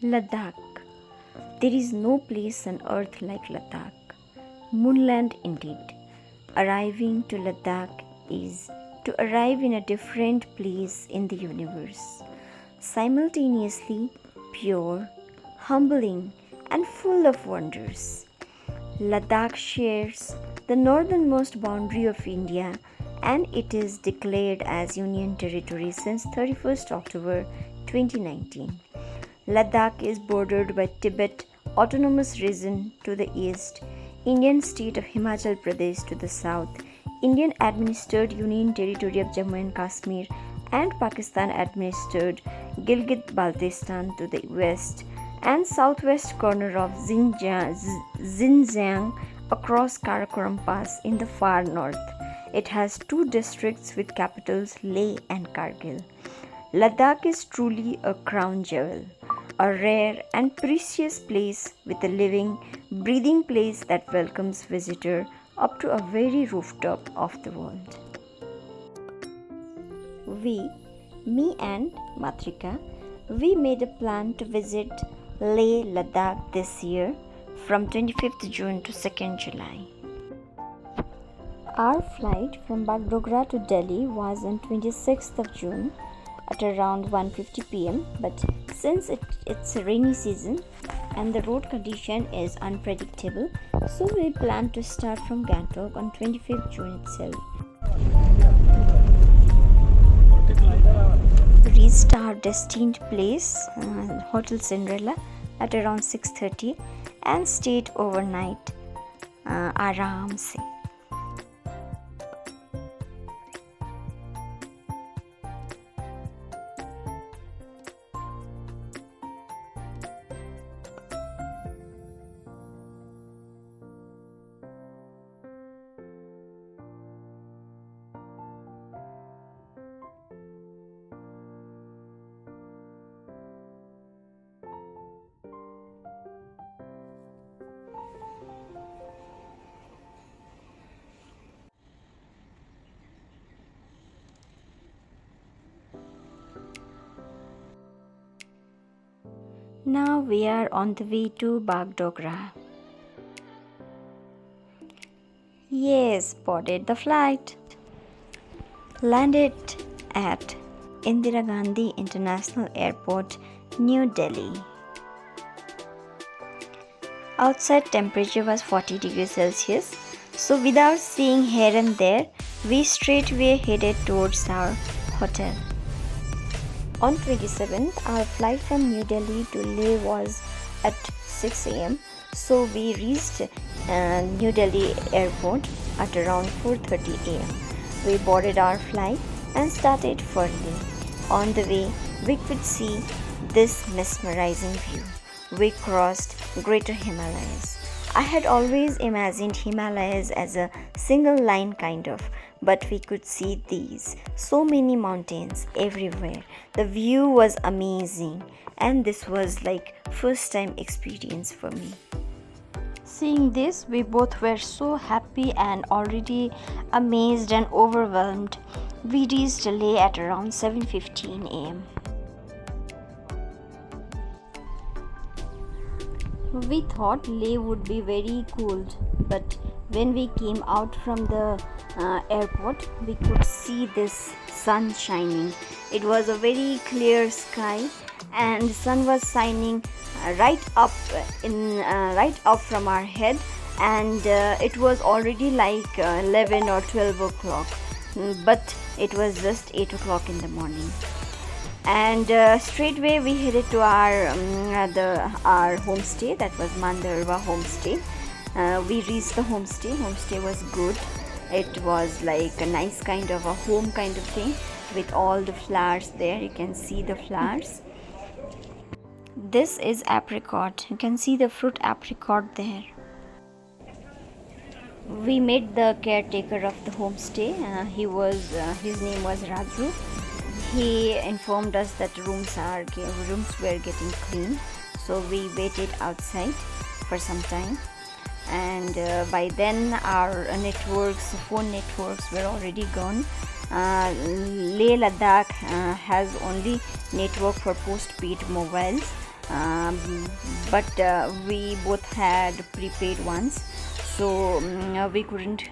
Ladakh. There is no place on earth like Ladakh. Moonland indeed. Arriving to Ladakh is to arrive in a different place in the universe. Simultaneously pure, humbling, and full of wonders. Ladakh shares the northernmost boundary of India and it is declared as Union Territory since 31st October 2019. Ladakh is bordered by Tibet Autonomous Region to the east, Indian state of Himachal Pradesh to the south, Indian administered Union Territory of Jammu and Kashmir, and Pakistan administered Gilgit-Baltistan to the west, and southwest corner of Xinjiang across Karakoram Pass in the far north. It has two districts with capitals Leh and Kargil. Ladakh is truly a crown jewel, a rare and precious place with a living, breathing place that welcomes visitor up to a very rooftop of the world. Me and Matrika, we made a plan to visit Leh Ladakh this year from 25th June to 2nd July. Our flight from Bagdogra to Delhi was on 26th of June at around 1:50 pm, but since it's a rainy season and the road condition is unpredictable, so we plan to start from Gangtok on 25th June itself. Reached our destined place, Hotel Cinderella, at around 6:30 and stayed overnight आराम से. Now we are on the way to Bagdogra. Yes, boarded the flight. Landed at Indira Gandhi International Airport, New Delhi. Outside temperature was 40 degrees Celsius, so without seeing here and there, we straightway headed towards our hotel. On 27th, our flight from New Delhi to Leh was at 6 am, so we reached New Delhi airport at around 4:30 am. We boarded our flight and started for Leh. On the way, we could see this mesmerizing view. We crossed Greater Himalayas. I had always imagined Himalayas as a single line kind of, but we could see these so many mountains everywhere. The view was amazing and this was like first time experience for me. Seeing this, we both were so happy and already amazed and overwhelmed. We reached Leh at around 7:15 am. We thought Leh would be very cold, but when we came out from the airport, we could see this sun shining. It was a very clear sky, and the sun was shining right up from our head, and it was already like 11 or 12 o'clock, but it was just 8 o'clock in the morning. And straightway we headed to our homestay, that was Mandarva homestay. We reached the homestay. Homestay was good. It was like a nice kind of a home kind of thing with all the flowers there. You can see the flowers. This is apricot. You can see the fruit apricot there. We met the caretaker of the homestay. His name was Raju. He informed us that rooms were getting clean, so we waited outside for some time, and by then our phone networks were already gone. Leh Ladakh has only network for postpaid mobiles, but we both had prepaid ones, so we couldn't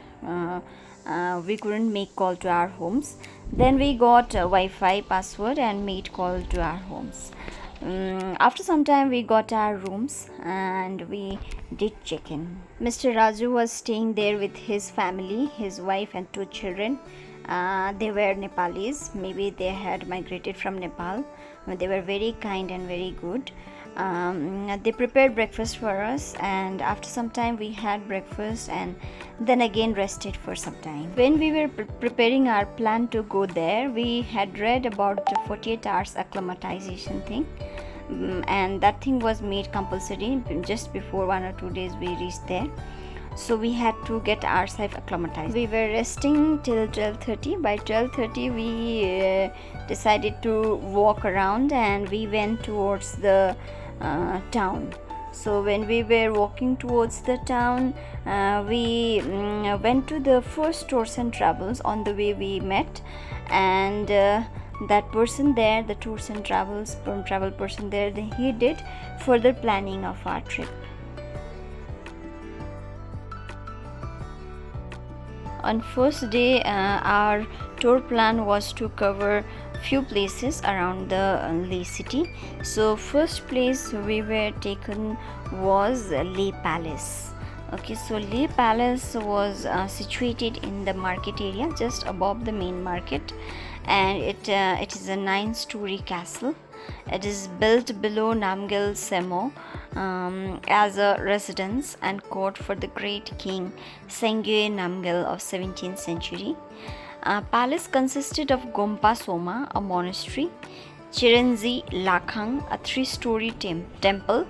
make call to our homes. Then we got a Wi-Fi password and made call to our homes. After some time we got our rooms and we did check in. Mr. Raju was staying there with his family, his wife and 2 children. They were Nepalis, maybe they had migrated from Nepal. They were very kind and very good. They prepared breakfast for us, and after some time we had breakfast and then again rested for some time. When we were preparing our plan to go there, we had read about the 48 hours acclimatization thing, and that thing was made compulsory just before 1 or 2 days we reached there. So we had to get ourselves acclimatized. We were resting till 12:30. By 12:30 we decided to walk around and we went towards the town. So when we were walking towards the town, we went to the first tours and travels. On the way we met, and that person there, the tours and travels travel person there, he did further planning of our trip. On first day, our tour plan was to cover few places around the Leh city. So first place we were taken was Leh Palace. Okay, so Leh Palace was situated in the market area just above the main market, and it is a 9-story castle. It is built below Namgyal Semo as a residence and court for the great king Sengye Namgyal of 17th century. Palace consisted of Gompa Soma, a monastery, Chiranji Lakhang, a 3-story temple,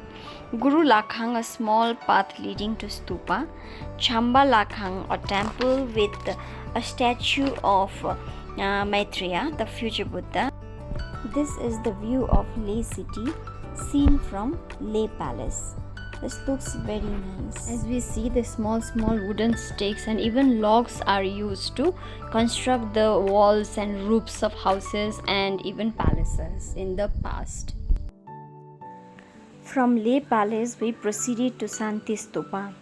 Guru Lakhang, a small path leading to stupa, Chamba Lakhang, a temple with a statue of Maitreya, the future Buddha. This is the view of Leh city seen from Leh Palace. This looks very nice. As we see, the small wooden stakes and even logs are used to construct the walls and roofs of houses and even palaces in the past. From Leh Palace, we proceeded to Santi Stupa,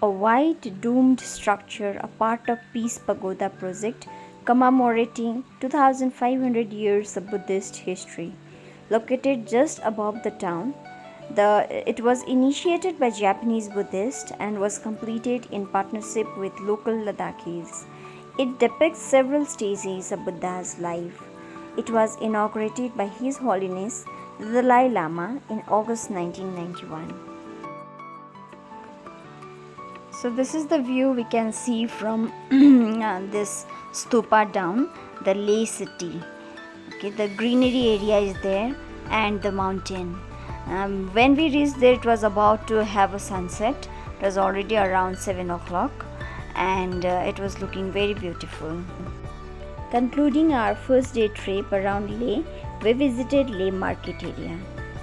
a white domed structure, a part of Peace Pagoda project commemorating 2500 years of Buddhist history. Located just above the town, it was initiated by Japanese Buddhists and was completed in partnership with local Ladakhis. It depicts several stages of Buddha's life. It was inaugurated by His Holiness the Dalai Lama in August 1991. So this is the view we can see from this stupa down the Leh city. Okay, the greenery area is there and the mountain. When we reached there, it was about to have a sunset. It was already around 7 o'clock and it was looking very beautiful. Concluding our first day trip around Leh, we visited Leh market area.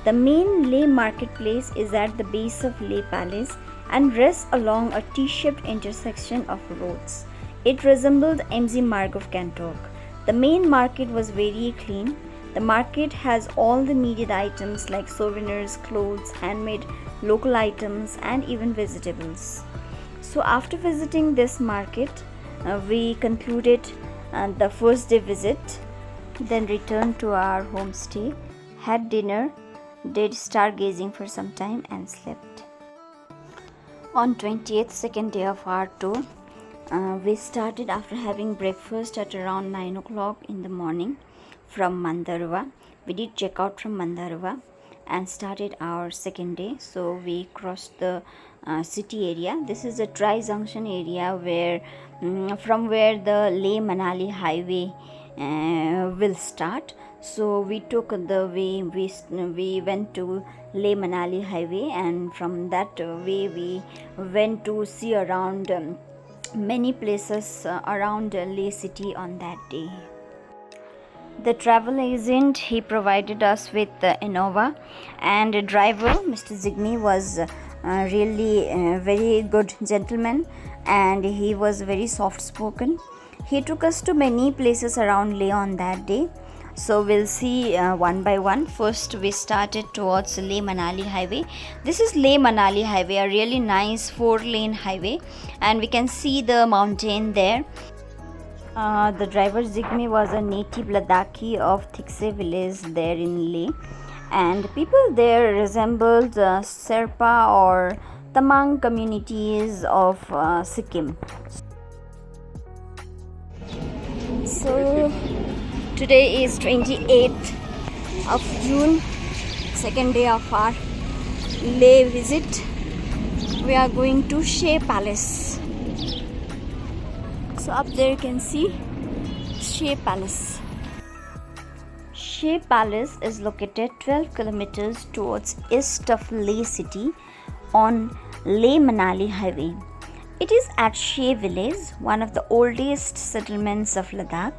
The main Leh marketplace is at the base of Leh Palace and rests along a T-shaped intersection of roads. It resembled MG Marg of Gangtok. The main market was very clean. The market has all the needed items like souvenirs, clothes, handmade local items, and even vegetables. So after visiting this market, we concluded the first day visit, then returned to our homestay, had dinner, did stargazing for some time and slept. On 28th, second day of our tour, we started after having breakfast at around 9 o'clock in the morning from Mandarva. We did check out from Mandarva and started our second day. So we crossed the city area. This is a tri-junction area where from where the Leh Manali highway will start. So we took the way, we went to Leh Manali highway, and from that way we went to see around many places around Leh city on that day. The travel agent, he provided us with Innova, and the driver, Mr. Zigni, was really very good gentleman, and he was very soft spoken. He took us to many places around Leh on that day. So we'll see one by one. First we started towards Leh Manali highway. This is Leh Manali highway, a really nice 4-lane highway, and we can see the mountain there. The driver Zigme was a native Ladakhi of Thikse village there in Leh, and people there resembled Serpa or Tamang communities of Sikkim. So today is 28th of June, second day of our Leh visit. We are going to Shea Palace. So up there you can see Shea Palace. Shea Palace is located 12 kilometers towards east of Leh city on Leh Manali highway. It is at Shea village, one of the oldest settlements of Ladakh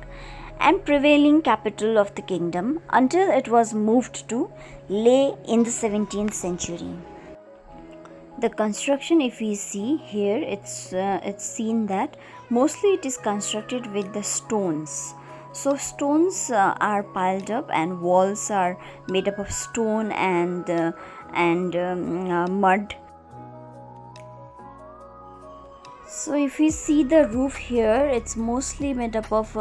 and prevailing capital of the kingdom until it was moved to Leh in the 17th century. The construction, if we see here, it's seen that mostly it is constructed with the stones. So stones are piled up and walls are made up of stone and mud. So if we see the roof here, it's mostly made up of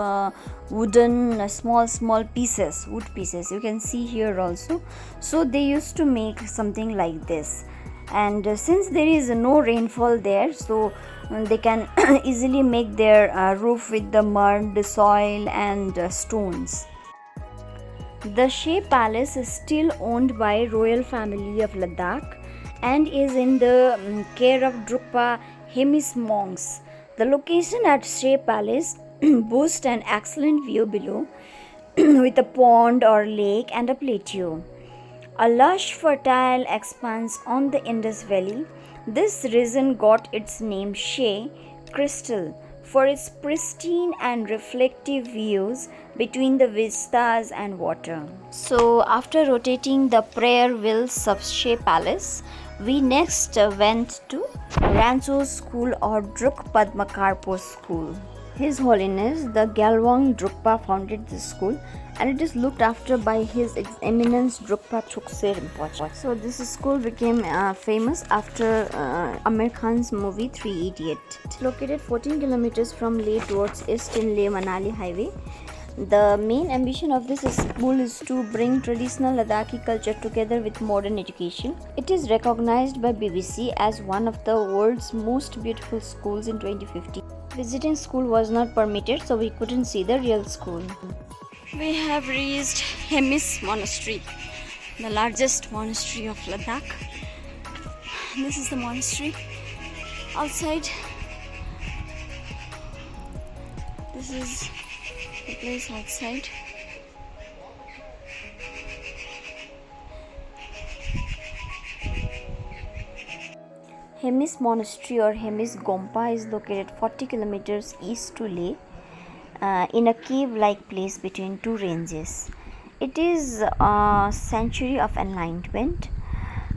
wooden small pieces, wood pieces. You can see here also. So they used to make something like this. And since there is no rainfall there, so they can easily make their roof with the mud, the soil and stones. The Shea Palace is still owned by royal family of Ladakh and is in the care of Drukpa Hemis monks. The location at Shea Palace boasts an excellent view below with a pond or lake and a plateau. A lush, fertile expanse on the Indus Valley, this region got its name Shea Crystal for its pristine and reflective views between the vistas and water. So after rotating the prayer wheels of Shea Palace, we next went to Rancho School or Druk Padmakarpo School. His Holiness the Gyalwang Drukpa founded this school and it is looked after by His Eminence Drukpa Chukse Rinpoche. So this school became famous after Amir Khan's movie 3 Idiot. Located 14 kilometers from Leh towards east in Leh Manali highway. The main ambition of this school is to bring traditional Ladakhi culture together with modern education. It is recognized by BBC as one of the world's most beautiful schools in 2015. Visiting school was not permitted, so we couldn't see the real school. We have reached Hemis Monastery, the largest monastery of Ladakh. This is the monastery. Outside, this is the place outside. Hemis Monastery or Hemis Gompa is located 40 kilometers east to Leh in a cave-like place between two ranges. It is a sanctuary of enlightenment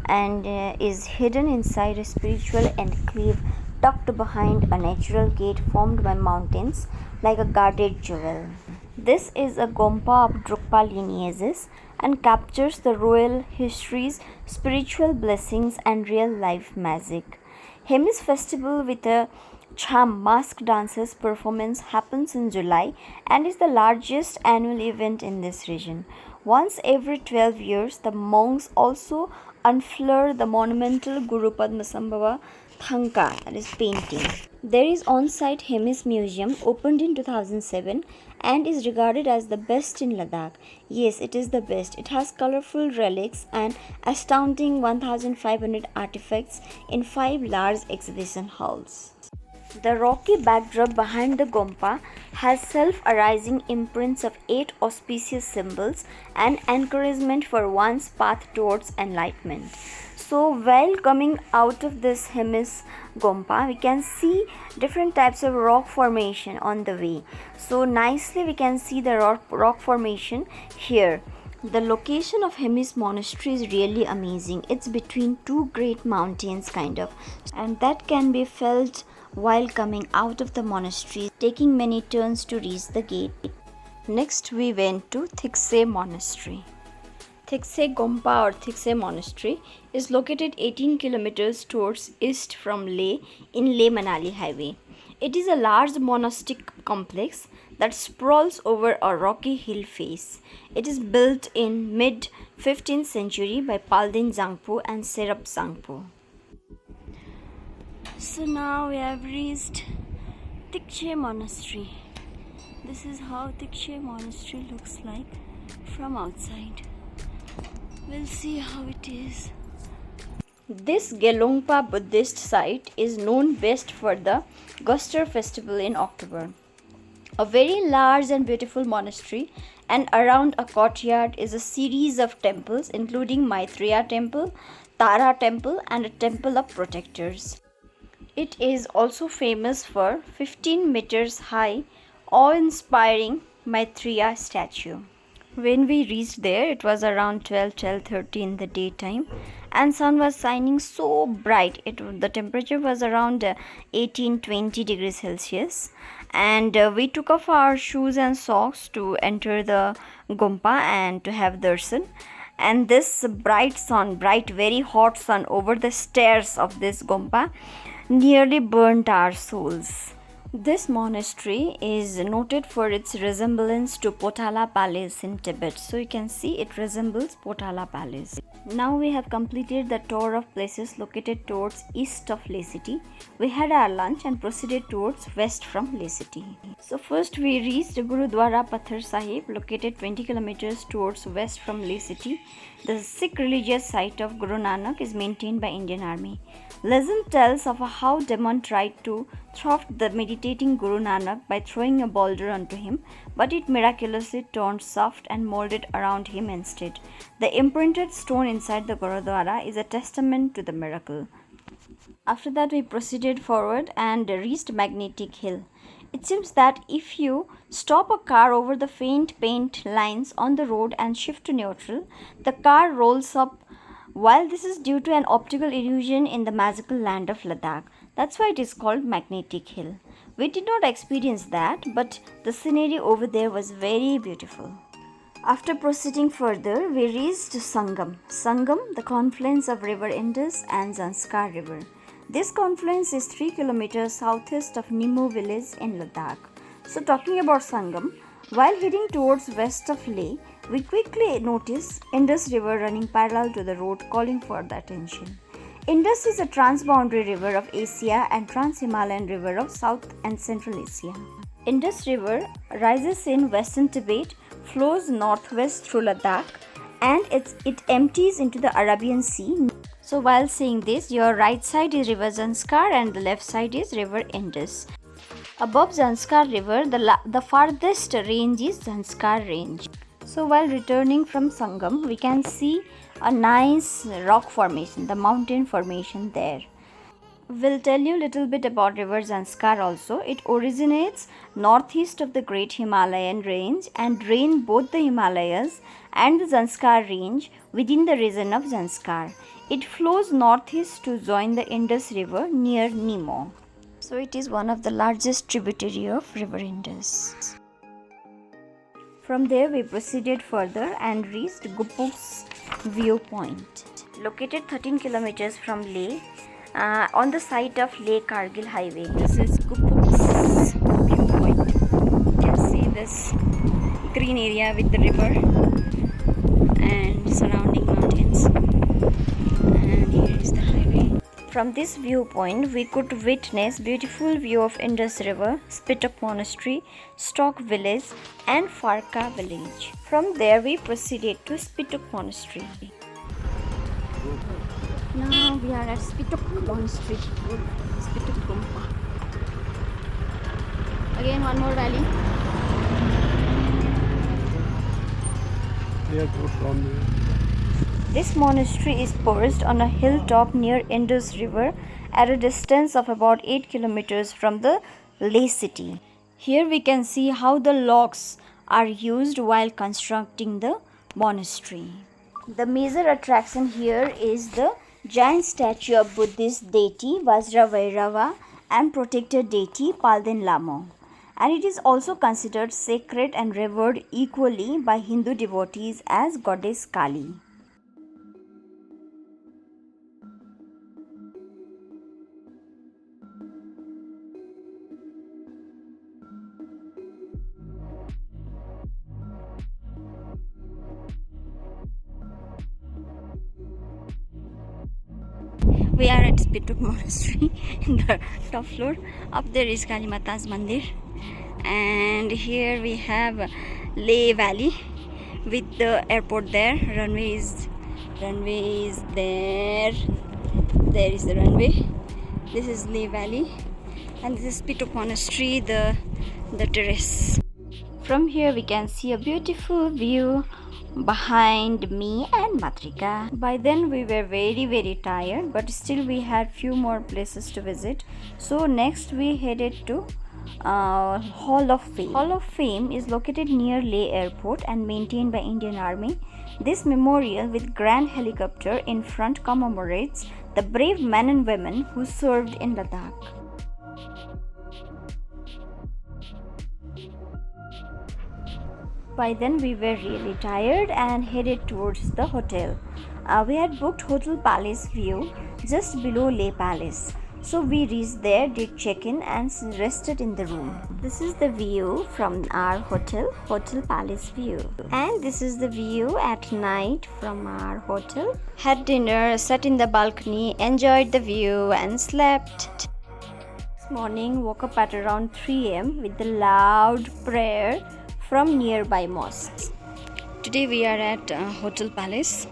and is hidden inside a spiritual enclave tucked behind a natural gate formed by mountains like a guarded jewel. This is a Gompa of Drukpa lineages and captures the royal histories, spiritual blessings and real-life magic. Hemis festival with a Cham mask dances performance happens in July and is the largest annual event in this region. Once every 12 years, the monks also unfurl the monumental Guru Padmasambhava Thanka, that is painting. There is on-site Hemis Museum opened in 2007 and is regarded as the best in Ladakh. Yes, it is the best. It has colorful relics and astounding 1,500 artifacts in 5 large exhibition halls. The rocky backdrop behind the Gompa has self-arising imprints of 8 auspicious symbols and encouragement for one's path towards enlightenment. So while coming out of this Hemis Gompa, we can see different types of rock formation on the way. So nicely we can see the rock formation here. The location of Hemis Monastery is really amazing. It's between two great mountains kind of, and that can be felt while coming out of the monastery, taking many turns to reach the gate. Next we went to Thiksey Monastery. Thiksey Gompa or Thiksey Monastery is located 18 kilometers towards east from Leh in Leh-Manali highway. It is a large monastic complex that sprawls over a rocky hill face. It is built in mid 15th century by Palden Zangpo and Serap Zangpo. So now we have reached Thiksey Monastery. This is how Thiksey Monastery looks like from outside. We'll see how it is. This Gelongpa Buddhist site is known best for the Guster festival in October. A very large and beautiful monastery, and around a courtyard is a series of temples including Maitreya temple, Tara temple and a temple of protectors. It is also famous for 15 meters high, awe-inspiring Maitreya statue. When we reached there, it was around 12:30 in the daytime, and sun was shining so bright. The temperature was around 18-20 degrees Celsius, and we took off our shoes and socks to enter the Gompa and to have darshan. And this bright, very hot sun over the stairs of this Gompa nearly burnt our souls. This monastery is noted for its resemblance to Potala Palace in Tibet. So you can see it resembles Potala Palace. Now we have completed the tour of places located towards east of Leh City. We had our lunch and proceeded towards west from Leh City. So first we reached Gurudwara Pathar Sahib, located 20 kilometers towards west from Leh City. The Sikh religious site of Guru Nanak is maintained by Indian Army. Legend tells of how demon tried to thwart the meditating Guru Nanak by throwing a boulder onto him, but it miraculously turned soft and molded around him instead. The imprinted stone inside the Gurudwara is a testament to the miracle. After that we proceeded forward and reached Magnetic Hill. It seems that if you stop a car over the faint paint lines on the road and shift to neutral, the car rolls up. While this is due to an optical illusion in the magical land of Ladakh, that's why it is called Magnetic Hill. We did not experience that, but the scenery over there was very beautiful. After proceeding further, we reached Sangam. Sangam, the confluence of river Indus and Zanskar river. This confluence is 3 kilometers southeast of Nimmo village in Ladakh. So talking about Sangam, while heading towards west of Leh, we quickly notice Indus river running parallel to the road, calling for the attention. Indus is a transboundary river of Asia and trans-Himalayan river of South and Central Asia. Indus river rises in western Tibet, flows northwest through Ladakh, and it empties into the Arabian Sea. So while seeing this, your right side is river Zanskar and the left side is river Indus. Above Zanskar river, the farthest range is Zanskar range. So while returning from Sangam, we can see a nice rock formation, the mountain formation there. We'll tell you a little bit about river Zanskar also. It originates northeast of the Great Himalayan range and drains both the Himalayas and the Zanskar range within the region of Zanskar. It flows northeast to join the Indus river near Nimmo. So it is one of the largest tributary of river Indus. From there we proceeded further and reached Gupuk's viewpoint. Located 13 kilometers from Leh, on the site of Leh-Kargil highway. This is Gupuk's viewpoint. You can see this green area with the river and surrounding mountains. And here is the highway. From this viewpoint, we could witness beautiful view of Indus River, Spitok Monastery, Stock Village and Farka village. From there, we proceeded to Spitok Monastery. Now we are at Spitok Monastery, Spitok Gompa. Again, one more valley. This monastery is perched on a hilltop near Indus River at a distance of about 8 kilometers from the Leh city. Here we can see how the logs are used while constructing the monastery. The major attraction here is the giant statue of Buddhist deity Vajra Vairava and protector deity Palden Lamo. and it is also considered sacred and revered equally by Hindu devotees as goddess Kali. We are at Spituk Monastery in the top floor. Up there is Kali Mata's Mandir, and here we have Leh Valley with the airport there. Runway is there. There is the runway. This is Leh Valley, and this is Spituk Monastery, the terrace. From here we can see a beautiful view behind me and Matrika. By then we were very tired, but still we had few more places to visit. So next we headed to Hall of Fame. Hall of Fame is located near Leh Airport and maintained by Indian Army. This memorial with grand helicopter in front commemorates the brave men and women who served in Ladakh. By then we were really tired and headed towards the hotel. We had booked Hotel Palace View just below Leh Palace. So we reached there, did check-in and rested in the room. This is the view from our hotel, Hotel Palace View. And this is the view at night from our hotel. Had dinner, sat in the balcony, enjoyed the view and slept. This morning woke up at around 3 am with the loud prayer from nearby mosques. Today we are at Hotel Palace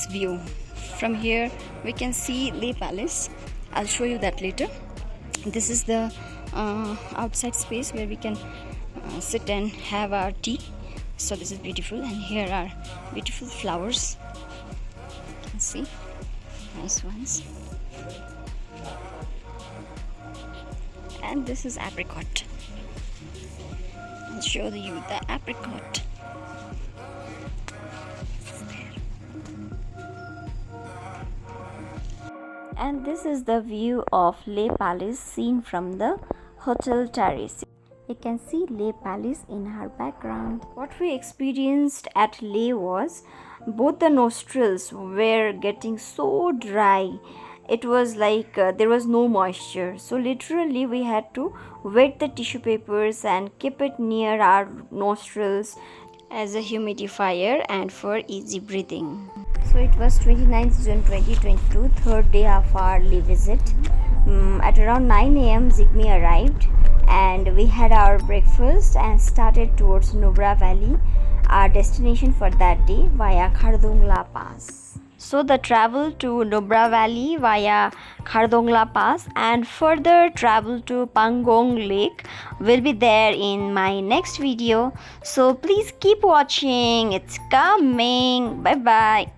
View. From here we can see Leh Palace. I'll show you that later. This is the outside space where we can sit and have our tea. So this is beautiful, and here are beautiful flowers. You can see nice ones. And this is apricot. I'll show you the apricot. And this is the view of Leh Palace seen from the hotel terrace. You can see Leh Palace in our background. What we experienced at Leh was both the nostrils were getting so dry. It was like there was no moisture. So literally we had to wet the tissue papers and keep it near our nostrils as a humidifier and for easy breathing. So it was 29th June 2022, third day of our Leh visit. At around 9 am Zigme arrived and we had our breakfast and started towards Nubra Valley, our destination for that day, via Khardungla Pass. So the travel to Nubra Valley via Khardungla Pass and further travel to Pangong Lake will be there in my next video. So please keep watching. It's coming. Bye bye.